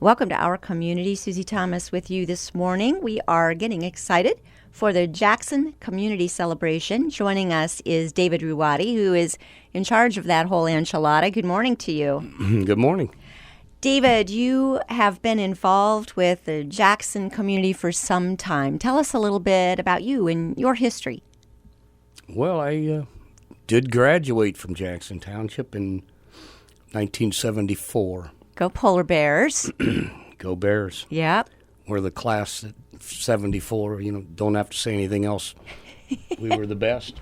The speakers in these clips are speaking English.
Welcome to our community. Susie Thomas with you this morning. We are getting excited for the Jackson Community Celebration. Joining us is David Ruwati, who is in charge of that whole enchilada. Good morning to you. Good morning. David, you have been involved with the Jackson community for some time. Tell us a little bit about you and your history. Well, I did graduate from Jackson Township in 1974. Go Polar Bears. Go Bears. Yep. We're the class at 74. Don't have to say anything else. We were the best.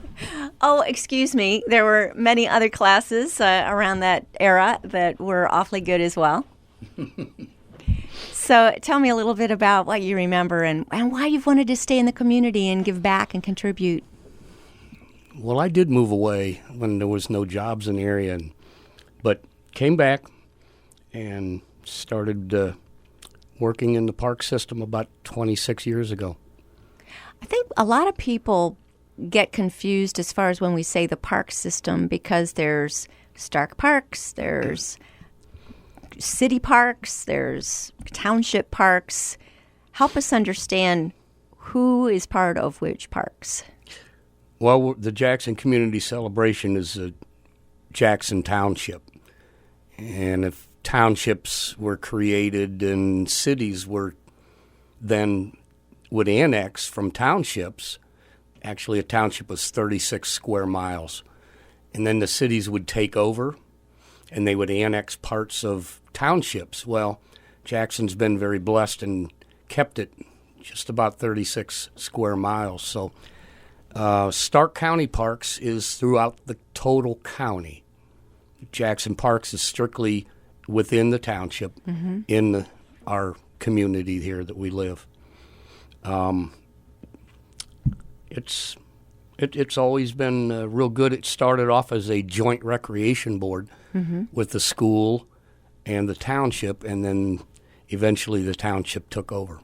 Oh, excuse me. There were many other classes around that era that were awfully good as well. So tell me a little bit about what you remember and why you've wanted to stay in the community and give back and contribute. Well, I did move away when there was no jobs in the area, but came back and started working in the park system about 26 years ago. I think a lot of people get confused as far as when we say the park system because there's Stark Parks, there's city parks, there's township parks. Help us understand who is part of which parks. Well, the Jackson Community Celebration is a Jackson Township. And if townships were created and cities were then would annex from townships, actually a township was 36 square miles. And then the cities would take over and they would annex parts of townships. Well, Jackson's been very blessed and kept it just about 36 square miles. So Stark County Parks is throughout the total county. Jackson Parks is strictly within the township in our community here that we live. It's always been real good. It started off as a joint recreation board with the school and the township, and then eventually the township took over.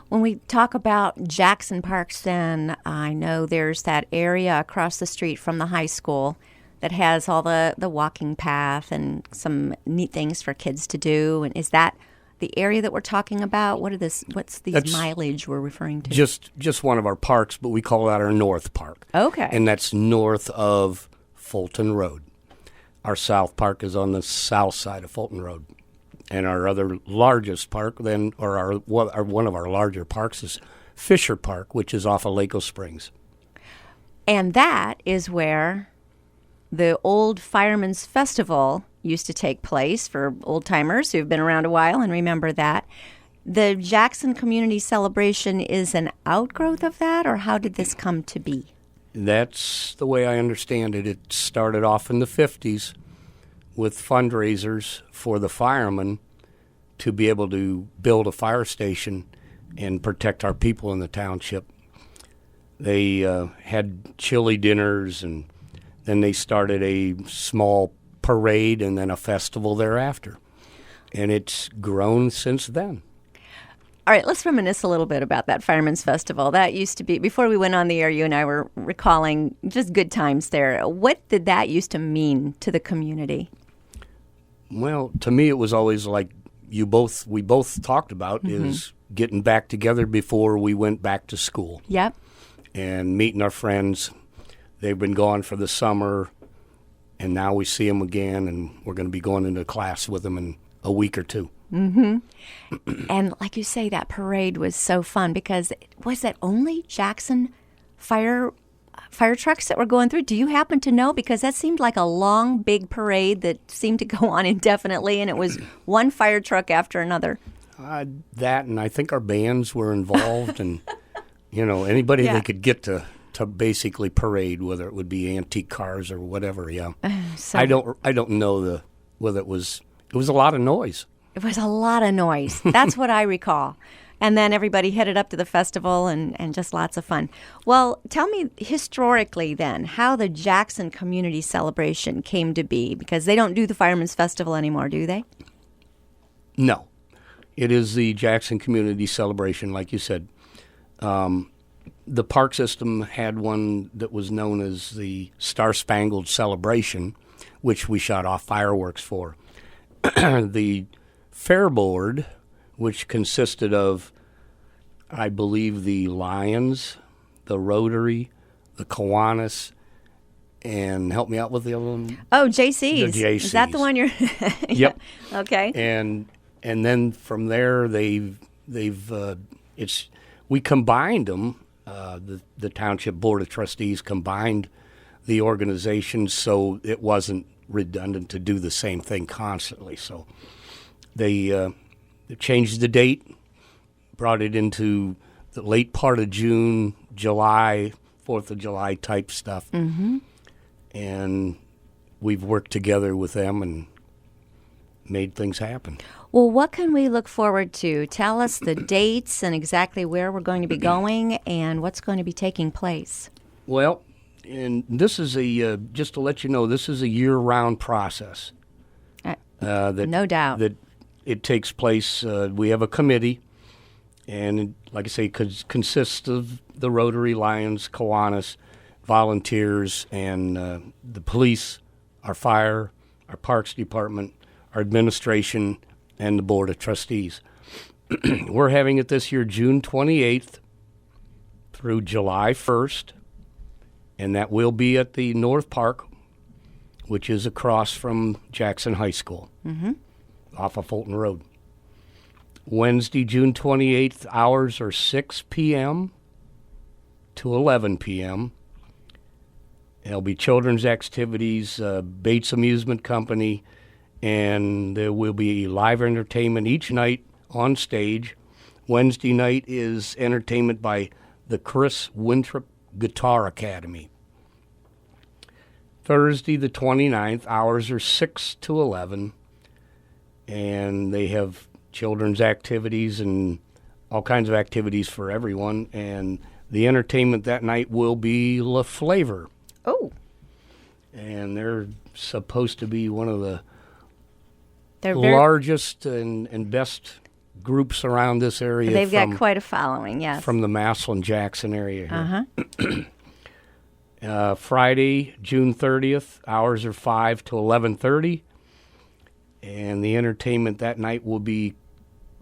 When we talk about Jackson Parks, then I know there's that area across the street from the high school that has all the walking path and some neat things for kids to do. And is that the area that we're talking about? What's these mileage we're referring to? Just one of our parks, but we call that our North Park. Okay. And that's north of Fulton Road. Our South Park is on the south side of Fulton Road. And our other largest park then, or one of our larger parks is Fisher Park, which is off of Lake Springs. And that is where the old Fireman's Festival used to take place for old-timers who've been around a while and remember that. The Jackson Community Celebration is an outgrowth of that, or how did this come to be? That's the way I understand it. It started off in the 50s with fundraisers for the firemen to be able to build a fire station and protect our people in the township. They had chili dinners, and then they started a small parade and then a festival thereafter. And it's grown since then. All right, let's reminisce a little bit about that Fireman's Festival. That used to be, before we went on the air, you and I were recalling just good times there. What did that used to mean to the community? Well, to me, it was always like we both talked about is getting back together before we went back to school. Yep. And meeting our friends. They've been gone for the summer, and now we see them again, and we're going to be going into class with them in a week or two. Mm-hmm. And like you say, that parade was so fun because was it only Jackson fire trucks that were going through? Do you happen to know? Because that seemed like a long, big parade that seemed to go on indefinitely, and it was one fire truck after another. That, and I think our bands were involved, and anybody they could get to basically parade, whether it would be antique cars or whatever. Yeah, I don't know whether it was a lot of noise. It was a lot of noise. That's what I recall. And then everybody headed up to the festival and just lots of fun. Well, tell me historically then how the Jackson Community Celebration came to be, because they don't do the Fireman's Festival anymore, do they? No. It is the Jackson Community Celebration, like you said. The park system had one that was known as the Star Spangled Celebration, which we shot off fireworks for. The Fair Board which consisted of, I believe, the Lions, the Rotary, the Kiwanis, and help me out with the other one. Oh, JC's. The JC's. Is that the one you're? Yep. Okay. And then from there we combined them. The Township Board of Trustees combined the organizations so it wasn't redundant to do the same thing constantly. So they changed the date, brought it into the late part of June, July, 4th of July type stuff. Mm-hmm. And we've worked together with them and made things happen. Well, what can we look forward to? Tell us the dates and exactly where we're going to be going and what's going to be taking place. Well, and this is just to let you know, this is a year-round process. No doubt. That it takes place. We have a committee, and like I say, consists of the Rotary, Lions, Kiwanis, volunteers, and the police, our fire, our parks department, our administration, and the Board of Trustees. We're having it this year, June 28th through July 1st, and that will be at the North Park, which is across from Jackson High School, off of Fulton Road. Wednesday, June 28th, hours are 6 p.m. to 11 p.m. There'll be children's activities, Bates Amusement Company, and there will be live entertainment each night on stage. Wednesday night is entertainment by the Chris Winthrop Guitar Academy. Thursday, the 29th, hours are 6 to 11, and they have children's activities and all kinds of activities for everyone, and the entertainment that night will be La Flavor. Oh. And they're supposed to be one of the They're largest and best groups around this area. They've got quite a following, yes. From the Massillon-Jackson area here. Friday, June 30th, hours are 5 to 11:30. And the entertainment that night will be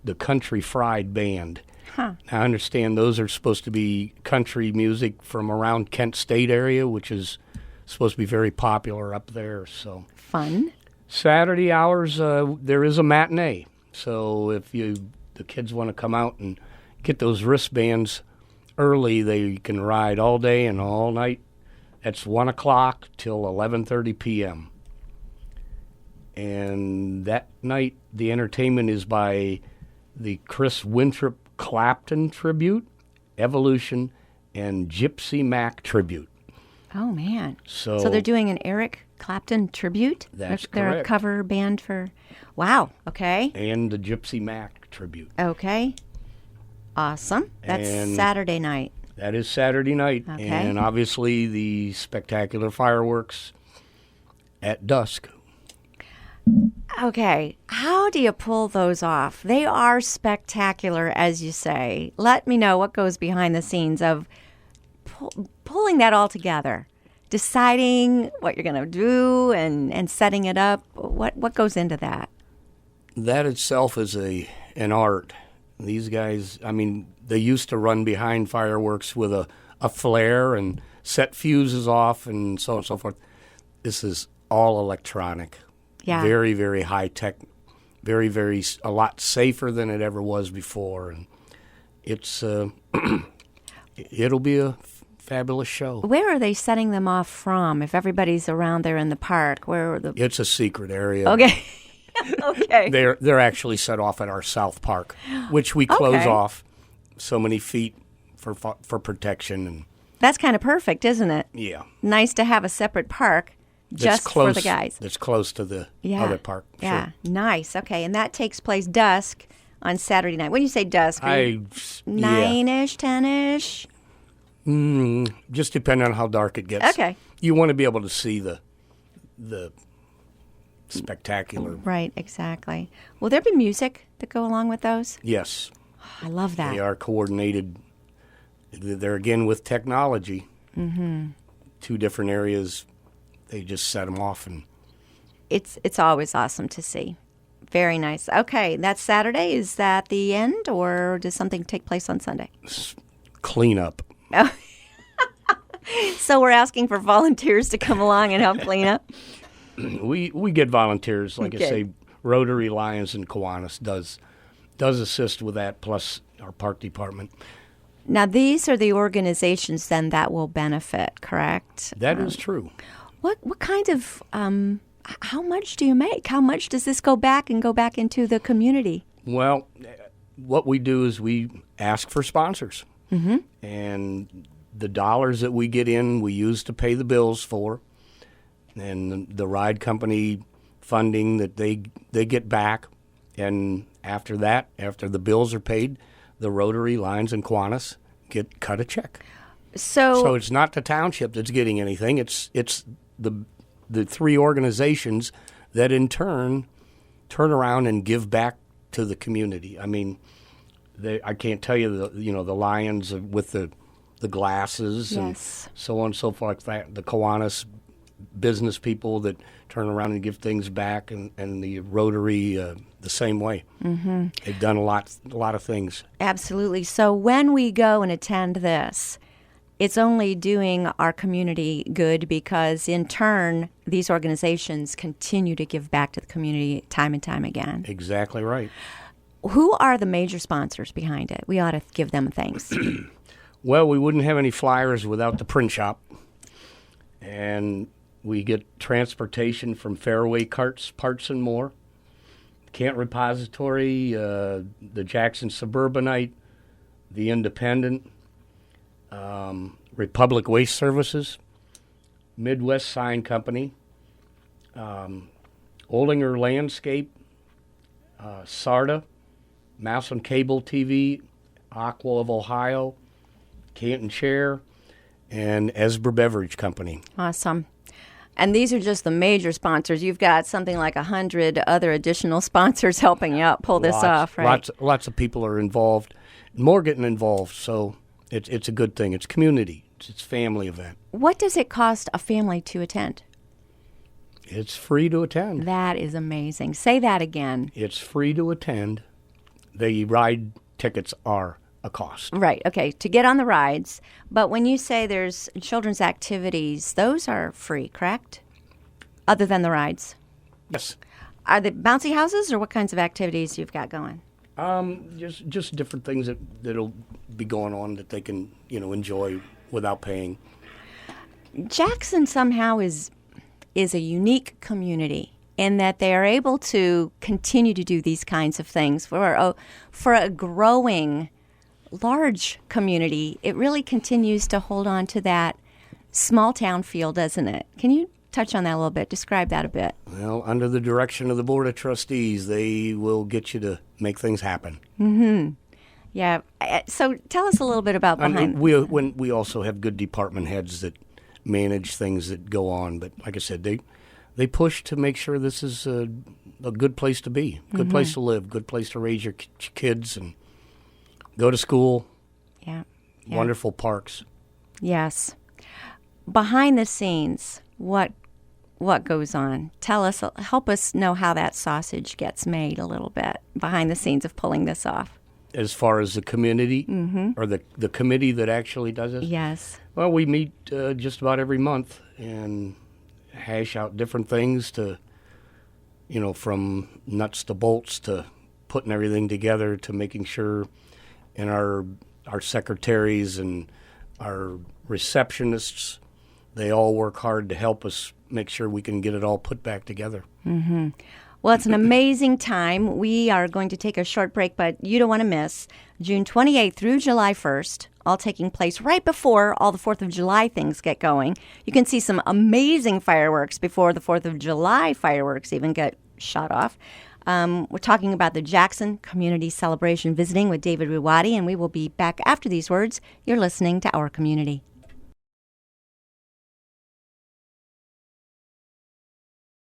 the Country Fried Band. Now, I understand those are supposed to be country music from around Kent State area, which is supposed to be very popular up there. So fun. Saturday hours, there is a matinee. So if the kids want to come out and get those wristbands early, they can ride all day and all night. That's 1 o'clock till 11:30 p.m. And that night, the entertainment is by the Chris Winthrop Clapton Tribute, Evolution, and Gypsy Mac Tribute. Oh, man. So they're doing an Eric Clapton tribute? That's They're correct. a cover band for... Wow, okay. And the Gypsy Mac Tribute. Okay. Awesome. That's And Saturday night. That is Saturday night. Okay. And obviously the spectacular fireworks at dusk. Okay, how do you pull those off? They are spectacular, as you say. Let me know what goes behind the scenes of pulling that all together, deciding what you're going to do and setting it up. What goes into that? That itself is an art. These guys, I mean, they used to run behind fireworks with a flare and set fuses off and so on and so forth. This is all electronic. Yeah. Very, very high tech, very, very, a lot safer than it ever was before. And it's, it'll be a fabulous show. Where are they setting them off from? If everybody's around there in the park, where are the... It's a secret area. Okay. Okay. They're actually set off at our South Park, which we close Okay. off so many feet for protection. And That's kind of perfect, isn't it? yeah. Nice to have a separate park That's just close, for the guys. That's close to the other park. Yeah, Sure. nice. Okay, and that takes place dusk on Saturday night. When you say dusk, are you 9-ish, 10-ish? Just depending on how dark it gets. Okay. You want to be able to see the spectacular. Right, exactly. Will there be music that go along with those? Yes, I love that. they are coordinated. They're again with technology. Mm-hmm. Two different areas. They just set them off, and It's always awesome to see. Very nice. Okay, that's Saturday. Is that the end, or does something take place on Sunday? Clean up. So we're asking for volunteers to come along and help clean up? We get volunteers. Like Okay. I say, Rotary Lions and Kiwanis does assist with that, plus our park department. Now, these are the organizations then that will benefit, correct? That is true. What kind of, how much do you make? How much does this go back into the community? Well, what we do is we ask for sponsors. And the dollars that we get in, we use to pay the bills for. And the ride company funding that they get back. And after that, after the bills are paid, the Rotary, Lions, and Kiwanis get cut a check. So it's not the township that's getting anything. It's the three organizations that in turn around and give back to the community. I mean, I can't tell you the Lions with the glasses Yes. and so on and so forth like that. The Kiwanis business people that turn around and give things back, and the Rotary the same way. Mm-hmm. They've done a lot of things. Absolutely. So when we go and attend this, it's only doing our community good because in turn, these organizations continue to give back to the community time and time again. Exactly right. Who are the major sponsors behind it? We ought to give them thanks. Well, we wouldn't have any flyers without the print shop. And we get transportation from Fairway Carts, Parts and More, Kent Repository, the Jackson Suburbanite, the Independent, Republic Waste Services, Midwest Sign Company, Oldinger Landscape, SARTA, Maslin Cable TV, Aqua of Ohio, Canton Chair, and Esber Beverage Company. Awesome. And these are just the major sponsors. You've got something like 100 other additional sponsors helping you out pull this off, right? Lots of people are involved. More getting involved, so it's a good thing. It's community. It's a family event. What does it cost a family to attend? It's free to attend. That is amazing. Say that again. It's free to attend. The ride tickets are a cost. Right, okay, to get on the rides. But when you say there's children's activities, those are free, correct? Other than the rides? Yes. Are they bouncy houses or what kinds of activities you've got going? Just different things that'll be going on that they can, enjoy without paying. Jackson somehow is a unique community in that they are able to continue to do these kinds of things for a growing large community. It really continues to hold on to that small town feel, doesn't it? Can you touch on that a little bit? Describe that a bit. Well, under the direction of the Board of Trustees, they will get you to make things happen. Mm-hmm. Yeah. So tell us a little bit about behind. We also have good department heads that manage things that go on. But like I said, they push to make sure this is a good place to be, good place to live, good place to raise your kids and go to school. Yeah. Wonderful parks. Yes. Behind the scenes, what goes on? Tell us, help us know how that sausage gets made a little bit behind the scenes of pulling this off. As far as the community or the committee that actually does this? Yes. Well, we meet just about every month and hash out different things to, from nuts to bolts to putting everything together to making sure, and our secretaries and our receptionists, they all work hard to help us make sure we can get it all put back together. Mm-hmm. Well, it's an amazing time. We are going to take a short break, but you don't want to miss June 28th through July 1st, all taking place right before all the 4th of July things get going. You can see some amazing fireworks before the 4th of July fireworks even get shot off. We're talking about the Jackson Community Celebration, visiting with David Ruwadi, and we will be back after these words. You're listening to Our Community.